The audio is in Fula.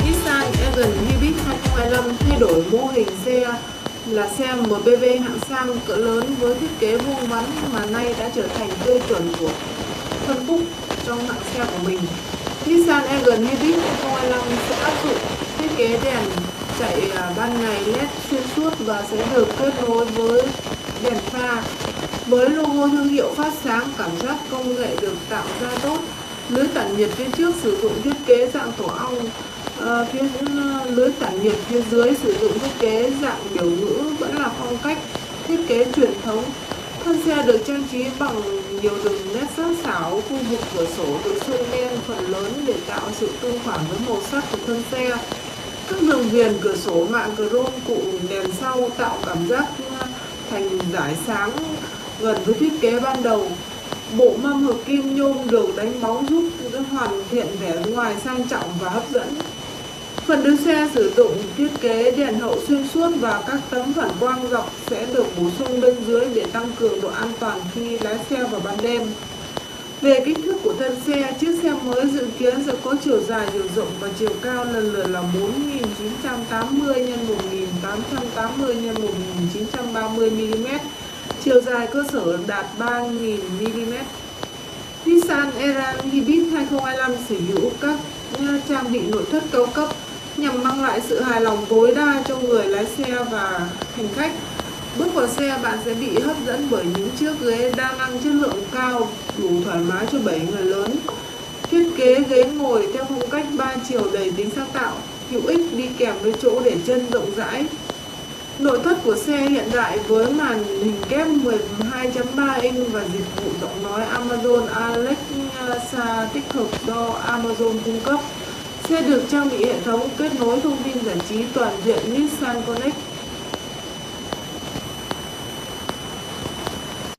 Nissan Hybrid 2025 thay đổi mô hình xe là xe MPV hạng sang cỡ lớn với thiết kế vuông vắn mà nay đã trở thành tiêu chuẩn của phân khúc trong hạng xe của mình. Nissan Hybrid 2025 sẽ áp dụng thiết kế đèn chạy ban ngày LED xuyên suốt và sẽ được kết nối với đèn pha. Với logo thương hiệu phát sáng, cảm giác công nghệ được tạo ra tốt. Lưới tản nhiệt phía trước sử dụng thiết kế dạng tổ ong, lưới tản nhiệt phía dưới sử dụng thiết kế dạng biểu ngữ vẫn là phong cách thiết kế truyền thống. Thân xe được trang trí bằng nhiều đường nét sắc sảo, khu vực cửa sổ được sơn đen phần lớn để tạo sự tương phản với màu sắc của thân xe. Các đường viền cửa sổ mạ chrome cụm đèn sau tạo cảm giác thành dải sáng gần với thiết kế ban đầu. Bộ mâm hợp kim nhôm được đánh bóng giúp hoàn thiện vẻ ngoài sang trọng và hấp dẫn. Phần đuôi xe sử dụng thiết kế đèn hậu xuyên suốt và các tấm phản quang dọc sẽ được bổ sung bên dưới để tăng cường độ an toàn khi lái xe vào ban đêm. Về kích thước của thân xe, chiếc xe mới dự kiến sẽ có chiều dài, chiều rộng và chiều cao lần lượt là 4.980 x 1.880 x 1.930 mm. Chiều dài cơ sở đạt 3.000 mm. Nissan Hybrid 2025 sở hữu các trang bị nội thất cao cấp nhằm mang lại sự hài lòng tối đa cho người lái xe và hành khách. Bước vào xe, bạn sẽ bị hấp dẫn bởi những chiếc ghế đa năng chất lượng cao, đủ thoải mái cho 7 người lớn. Thiết kế ghế ngồi theo phong cách 3 chiều đầy tính sáng tạo, hữu ích đi kèm với chỗ để chân rộng rãi. Nội thất của xe hiện đại với màn hình kép 12.3 inch và dịch vụ giọng nói Amazon Alexa tích hợp do Amazon cung cấp. Xe được trang bị hệ thống kết nối thông tin giải trí toàn diện Nissan Connect